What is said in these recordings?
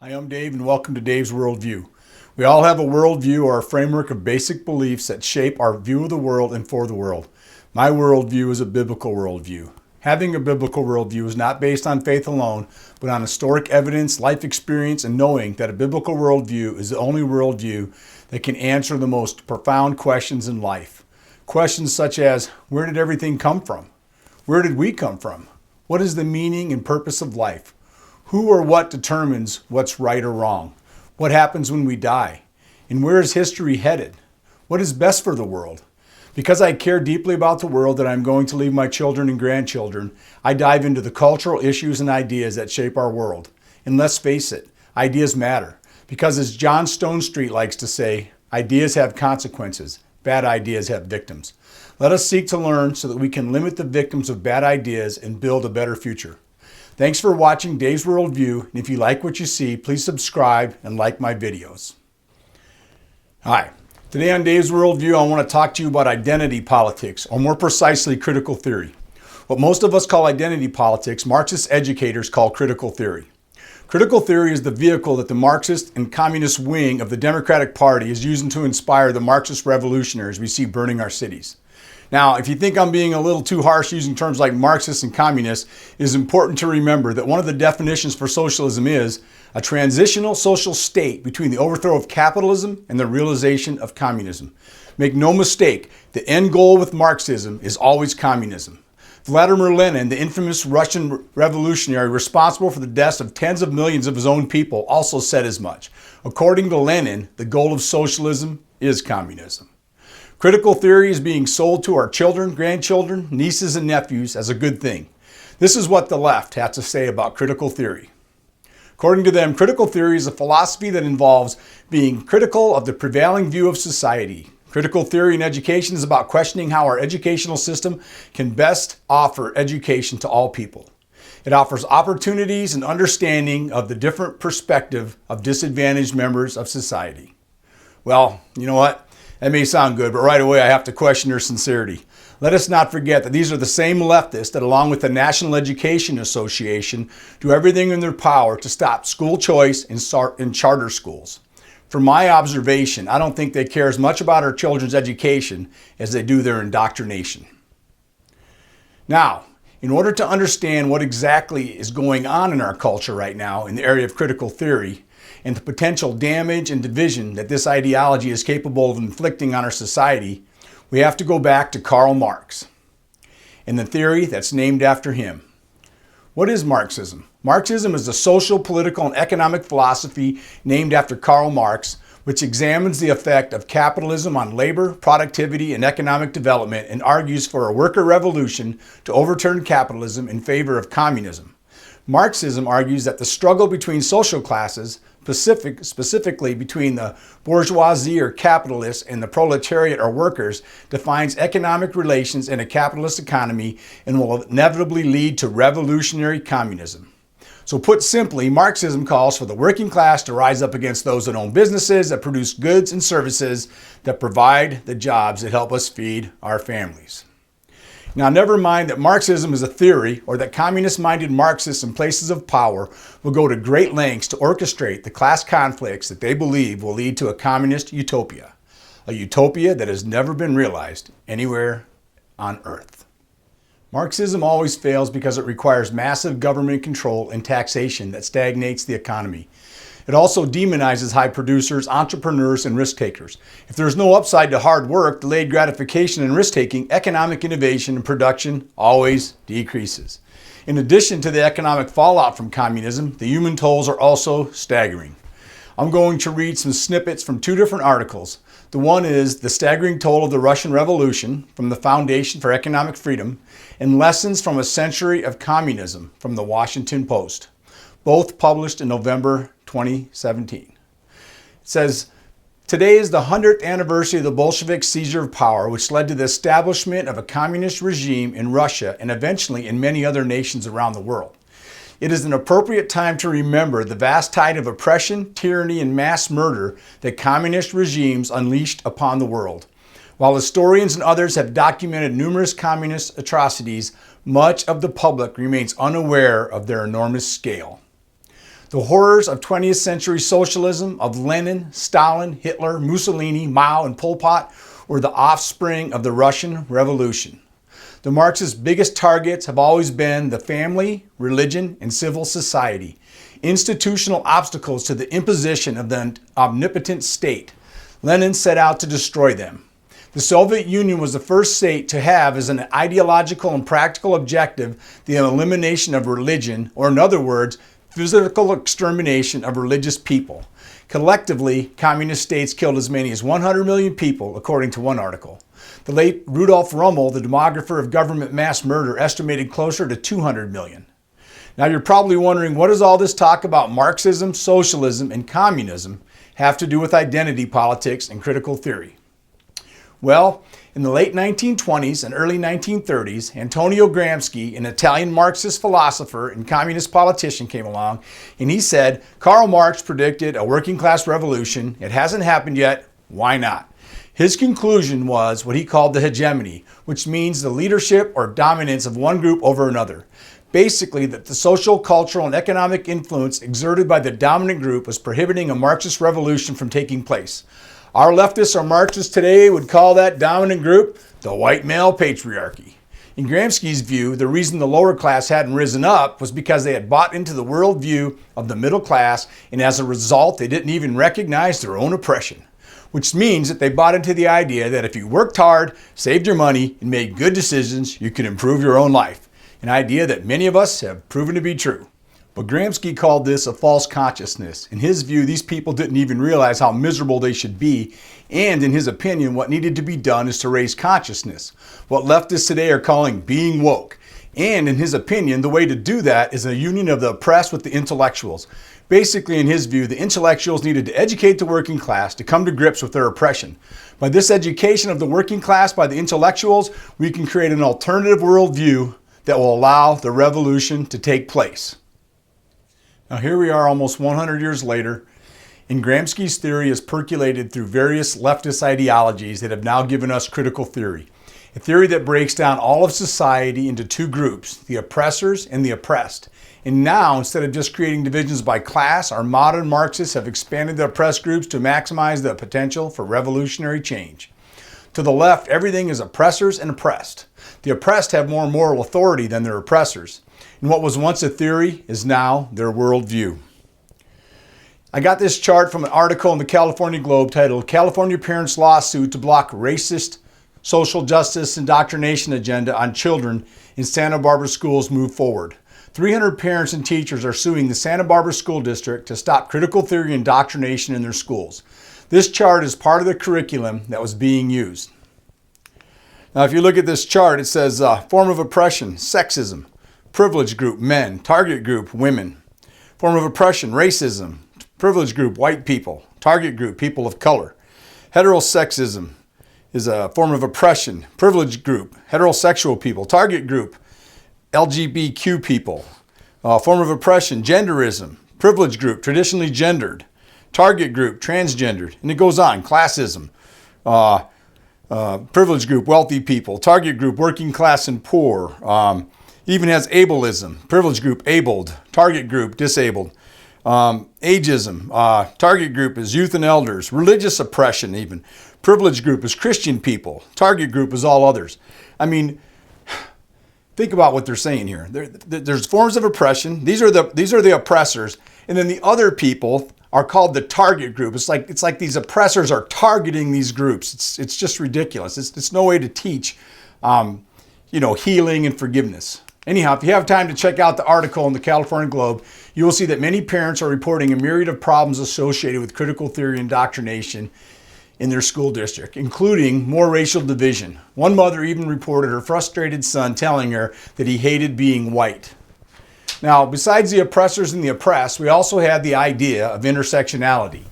Hi, I'm Dave, and welcome to Dave's Worldview. We all have a worldview or a framework of basic beliefs that shape our view of the world and for the world. My worldview is a biblical worldview. Having a biblical worldview is not based on faith alone, but on historic evidence, life experience, and knowing that a biblical worldview is the only worldview that can answer the most profound questions in life. Questions such as, where did everything come from? Where did we come from? What is the meaning and purpose of life? Who or what determines what's right or wrong? What happens when we die? And where is history headed? What is best for the world? Because I care deeply about the world that I'm going to leave my children and grandchildren, I dive into the cultural issues and ideas that shape our world. And let's face it, ideas matter. Because as John Stonestreet likes to say, ideas have consequences. Bad ideas have victims. Let us seek to learn so that we can limit the victims of bad ideas and build a better future. Thanks for watching Dave's Worldview, and if you like what you see, please subscribe and like my videos. Hi, today on Dave's Worldview, I want to talk to you about identity politics, or more precisely, critical theory. What most of us call identity politics, Marxist educators call critical theory. Critical theory is the vehicle that the Marxist and communist wing of the Democratic Party is using to inspire the Marxist revolutionaries we see burning our cities. Now, if you think I'm being a little too harsh using terms like Marxist and communist, it is important to remember that one of the definitions for socialism is a transitional social state between the overthrow of capitalism and the realization of communism. Make no mistake, the end goal with Marxism is always communism. Vladimir Lenin, the infamous Russian revolutionary responsible for the deaths of tens of millions of his own people, also said as much. According to Lenin, the goal of socialism is communism. Critical theory is being sold to our children, grandchildren, nieces, and nephews as a good thing. This is what the left has to say about critical theory. According to them, critical theory is a philosophy that involves being critical of the prevailing view of society. Critical theory in education is about questioning how our educational system can best offer education to all people. It offers opportunities and understanding of the different perspective of disadvantaged members of society. Well, you know what? That may sound good, but right away I have to question their sincerity. Let us not forget that these are the same leftists that, along with the National Education Association, do everything in their power to stop school choice in charter schools. From my observation, I don't think they care as much about our children's education as they do their indoctrination. Now, in order to understand what exactly is going on in our culture right now in the area of critical theory, and the potential damage and division that this ideology is capable of inflicting on our society, we have to go back to Karl Marx and the theory that's named after him. What is Marxism? Marxism is a social, political, and economic philosophy named after Karl Marx, which examines the effect of capitalism on labor, productivity, and economic development and argues for a worker revolution to overturn capitalism in favor of communism. Marxism argues that the struggle between social classes, specifically between the bourgeoisie or capitalists and the proletariat or workers, defines economic relations in a capitalist economy and will inevitably lead to revolutionary communism. So put simply, Marxism calls for the working class to rise up against those that own businesses that produce goods and services that provide the jobs that help us feed our families. Now, never mind that Marxism is a theory or that communist-minded Marxists in places of power will go to great lengths to orchestrate the class conflicts that they believe will lead to a communist utopia, a utopia that has never been realized anywhere on earth. Marxism always fails because it requires massive government control and taxation that stagnates the economy. It also demonizes high producers, entrepreneurs, and risk takers. If there's no upside to hard work, delayed gratification, and risk-taking, economic innovation and production always decreases. In addition to the economic fallout from communism, the human tolls are also staggering. I'm going to read some snippets from two different articles. The one is The Staggering Toll of the Russian Revolution from the Foundation for Economic Freedom and Lessons from a Century of Communism from the Washington Post, both published in November 2017. It says, today is the 100th anniversary of the Bolshevik seizure of power, which led to the establishment of a communist regime in Russia and eventually in many other nations around the world. It is an appropriate time to remember the vast tide of oppression, tyranny, and mass murder that communist regimes unleashed upon the world. While historians and others have documented numerous communist atrocities, much of the public remains unaware of their enormous scale. The horrors of 20th century socialism of Lenin, Stalin, Hitler, Mussolini, Mao, and Pol Pot were the offspring of the Russian Revolution. The Marxists' biggest targets have always been the family, religion, and civil society, institutional obstacles to the imposition of the omnipotent state. Lenin set out to destroy them. The Soviet Union was the first state to have as an ideological and practical objective the elimination of religion, or in other words, physical extermination of religious people. Collectively, communist states killed as many as 100 million people, according to one article. The late Rudolf Rummel, the demographer of government mass murder, estimated closer to 200 million. Now you're probably wondering, what does all this talk about Marxism, socialism, and communism have to do with identity politics and critical theory? Well, in the late 1920s and early 1930s, Antonio Gramsci, an Italian Marxist philosopher and communist politician, came along, and he said, Karl Marx predicted a working class revolution. It hasn't happened yet. Why not? His conclusion was what he called the hegemony, which means the leadership or dominance of one group over another. Basically, that the social, cultural, and economic influence exerted by the dominant group was prohibiting a Marxist revolution from taking place. Our leftists or Marxists today would call that dominant group the white male patriarchy. In Gramsci's view, the reason the lower class hadn't risen up was because they had bought into the worldview of the middle class, and as a result, they didn't even recognize their own oppression. Which means that they bought into the idea that if you worked hard, saved your money, and made good decisions, you could improve your own life. An idea that many of us have proven to be true. But Gramsci called this a false consciousness. In his view, these people didn't even realize how miserable they should be, and in his opinion, what needed to be done is to raise consciousness, what leftists today are calling being woke. And in his opinion, the way to do that is a union of the oppressed with the intellectuals. Basically, in his view, the intellectuals needed to educate the working class to come to grips with their oppression. By this education of the working class by the intellectuals, we can create an alternative worldview that will allow the revolution to take place. Now here we are almost 100 years later, and Gramsci's theory has percolated through various leftist ideologies that have now given us critical theory. A theory that breaks down all of society into two groups, the oppressors and the oppressed. And now, instead of just creating divisions by class, our modern Marxists have expanded the oppressed groups to maximize the potential for revolutionary change. To the left, everything is oppressors and oppressed. The oppressed have more moral authority than their oppressors. And what was once a theory is now their worldview. I got this chart from an article in the California Globe titled California Parents' Lawsuit to Block Racist Social Justice Indoctrination Agenda on Children in Santa Barbara Schools Move Forward. 300 parents and teachers are suing the Santa Barbara School District to stop critical theory indoctrination in their schools. This chart is part of the curriculum that was being used. Now, if you look at this chart, it says form of oppression, sexism, privilege group, men, target group, women. Form of oppression, racism, privilege group, white people, target group, people of color. Heterosexism is a form of oppression, privilege group, heterosexual people, target group, LGBTQ people. Form of oppression, genderism, privilege group, traditionally gendered, target group, transgendered, and it goes on, classism. Privilege group, wealthy people, target group, working class and poor, even has ableism, privilege group, abled, target group, disabled, ageism, target group is youth and elders, religious oppression even, privilege group is Christian people, target group is all others. I mean, think about what they're saying here. There's forms of oppression, these are the oppressors, and then the other people are called the target group. It's like these oppressors are targeting these groups. It's just ridiculous. It's no way to teach, healing and forgiveness. Anyhow, if you have time to check out the article in the California Globe, you will see that many parents are reporting a myriad of problems associated with critical theory indoctrination in their school district, including more racial division. One mother even reported her frustrated son telling her that he hated being white. Now, besides the oppressors and the oppressed, we also have the idea of intersectionality.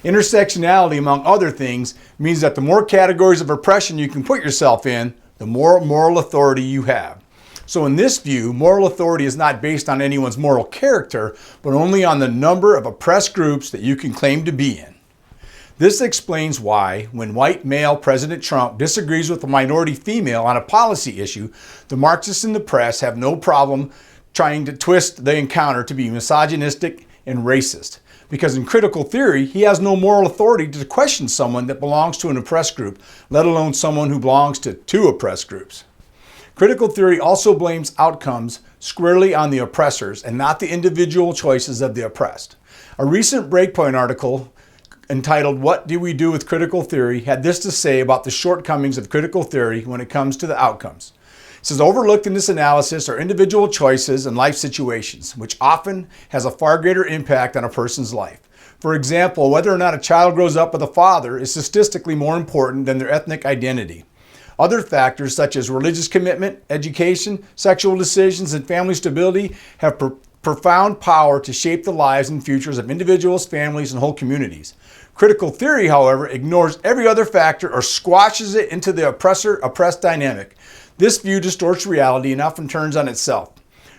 Intersectionality, among other things, means that the more categories of oppression you can put yourself in, the more moral authority you have. So in this view, moral authority is not based on anyone's moral character, but only on the number of oppressed groups that you can claim to be in. This explains why, when white male President Trump disagrees with a minority female on a policy issue, the Marxists in the press have no problem trying to twist the encounter to be misogynistic and racist. Because in critical theory, he has no moral authority to question someone that belongs to an oppressed group, let alone someone who belongs to two oppressed groups. Critical theory also blames outcomes squarely on the oppressors and not the individual choices of the oppressed. A recent Breakpoint article entitled "What Do We Do with Critical Theory?" had this to say about the shortcomings of critical theory when it comes to the outcomes. It says, overlooked in this analysis are individual choices and life situations, which often has a far greater impact on a person's life. For example, whether or not a child grows up with a father is statistically more important than their ethnic identity. Other factors such as religious commitment, education, sexual decisions, and family stability have profound power to shape the lives and futures of individuals, families, and whole communities. Critical theory, however, ignores every other factor or squashes it into the oppressor-oppressed dynamic. This view distorts reality and often turns on itself.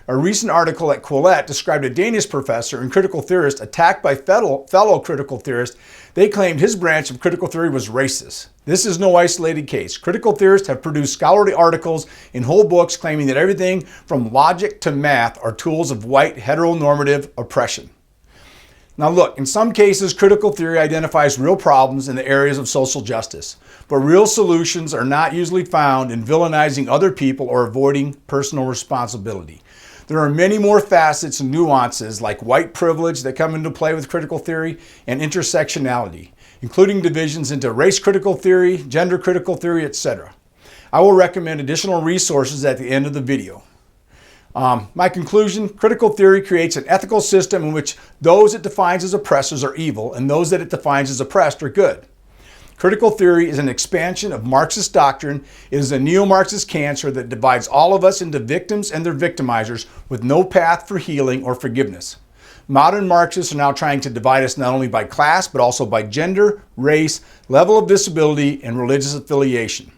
A recent article at Quillette described a Danish professor and critical theorist attacked by fellow critical theorists. They claimed his branch of critical theory was racist. This is no isolated case. Critical theorists have produced scholarly articles in whole books claiming that everything from logic to math are tools of white heteronormative oppression. Now look, in some cases, critical theory identifies real problems in the areas of social justice, but real solutions are not usually found in villainizing other people or avoiding personal responsibility. There are many more facets and nuances like white privilege that come into play with critical theory and intersectionality, including divisions into race critical theory, gender critical theory, etc. I will recommend additional resources at the end of the video. My conclusion, critical theory creates an ethical system in which those it defines as oppressors are evil and those that it defines as oppressed are good. Critical theory is an expansion of Marxist doctrine. It is a neo-Marxist cancer that divides all of us into victims and their victimizers with no path for healing or forgiveness. Modern Marxists are now trying to divide us not only by class, but also by gender, race, level of disability, and religious affiliation.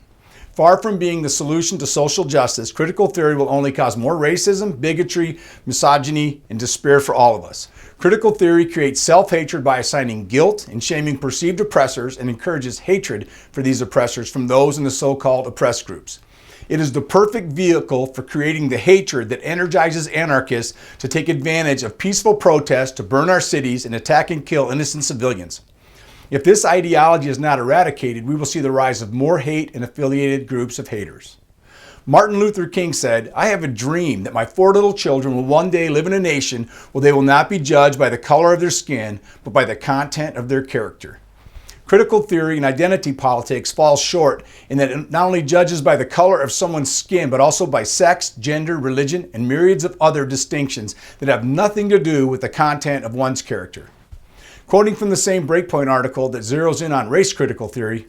Far from being the solution to social justice, critical theory will only cause more racism, bigotry, misogyny, and despair for all of us. Critical theory creates self-hatred by assigning guilt and shaming perceived oppressors and encourages hatred for these oppressors from those in the so-called oppressed groups. It is the perfect vehicle for creating the hatred that energizes anarchists to take advantage of peaceful protests to burn our cities and attack and kill innocent civilians. If this ideology is not eradicated, we will see the rise of more hate and affiliated groups of haters. Martin Luther King said, "I have a dream that my 4 little children will one day live in a nation where they will not be judged by the color of their skin, but by the content of their character." Critical theory and identity politics falls short in that it not only judges by the color of someone's skin, but also by sex, gender, religion, and myriads of other distinctions that have nothing to do with the content of one's character. Quoting from the same Breakpoint article that zeroes in on race critical theory,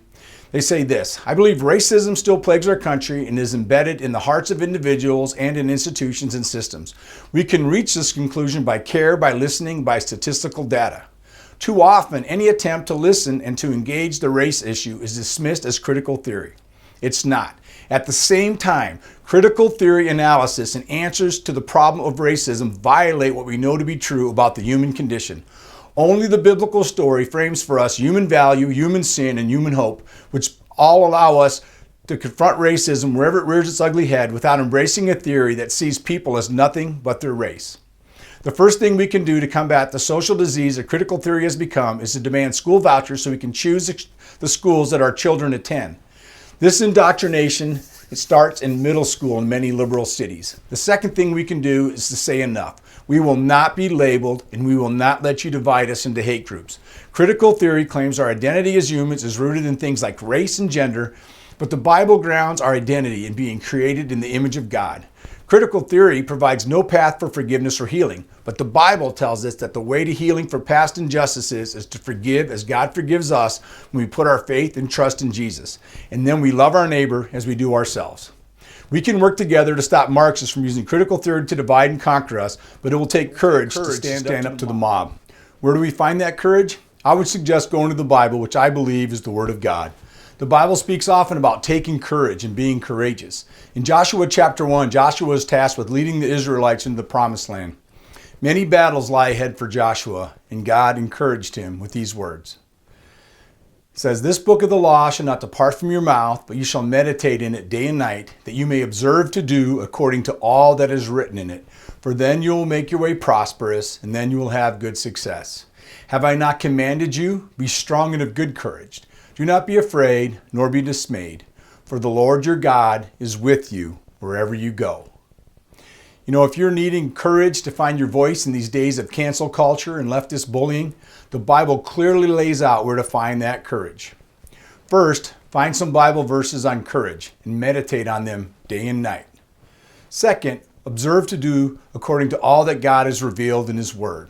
they say this: "I believe racism still plagues our country and is embedded in the hearts of individuals and in institutions and systems. We can reach this conclusion by care, by listening, by statistical data. Too often, any attempt to listen and to engage the race issue is dismissed as critical theory. It's not. At the same time, critical theory analysis and answers to the problem of racism violate what we know to be true about the human condition. Only the biblical story frames for us human value, human sin, and human hope, which all allow us to confront racism wherever it rears its ugly head without embracing a theory that sees people as nothing but their race. The first thing we can do to combat the social disease that critical theory has become is to demand school vouchers so we can choose the schools that our children attend. This indoctrination, it starts in middle school in many liberal cities. The second thing we can do is to say enough. We will not be labeled, and we will not let you divide us into hate groups. Critical theory claims our identity as humans is rooted in things like race and gender, but the Bible grounds our identity in being created in the image of God. Critical theory provides no path for forgiveness or healing, but the Bible tells us that the way to healing for past injustices is to forgive as God forgives us when we put our faith and trust in Jesus, and then we love our neighbor as we do ourselves. We can work together to stop Marxists from using critical theory to divide and conquer us, but it will take courage to stand up to the mob. Where do we find that courage? I would suggest going to the Bible, which I believe is the Word of God. The Bible speaks often about taking courage and being courageous. In Joshua chapter 1, Joshua is tasked with leading the Israelites into the promised land. Many battles lie ahead for Joshua, and God encouraged him with these words. It says, "This book of the law shall not depart from your mouth, but you shall meditate in it day and night, that you may observe to do according to all that is written in it. For then you will make your way prosperous, and then you will have good success. Have I not commanded you? Be strong and of good courage. Do not be afraid, nor be dismayed, for the Lord your God is with you wherever you go. You know, if you're needing courage to find your voice in these days of cancel culture and leftist bullying, the Bible clearly lays out where to find that courage. First, find some Bible verses on courage and meditate on them day and night. Second, observe to do according to all that God has revealed in His Word.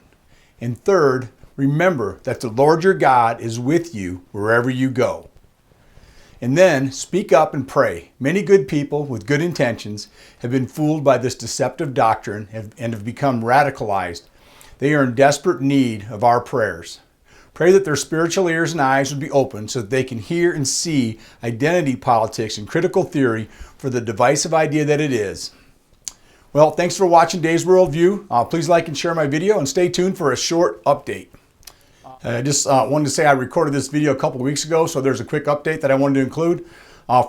And third, remember that the Lord your God is with you wherever you go. And then speak up and pray. Many good people with good intentions have been fooled by this deceptive doctrine and have become radicalized. They are in desperate need of our prayers. Pray that their spiritual ears and eyes would be open so that they can hear and see identity politics and critical theory for the divisive idea that it is. Well, thanks for watching Dave's Worldview. Please like and share my video and stay tuned for a short update. I just wanted to say I recorded this video a couple of weeks ago, so there's a quick update that I wanted to include.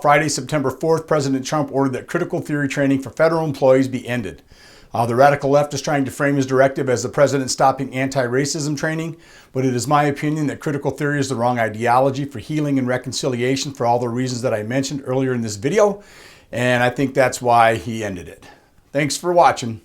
Friday, September 4th, President Trump ordered that critical theory training for federal employees be ended. The radical left is trying to frame his directive as the president stopping anti-racism training, but it is my opinion that critical theory is the wrong ideology for healing and reconciliation for all the reasons that I mentioned earlier in this video, and I think that's why he ended it. Thanks for watching.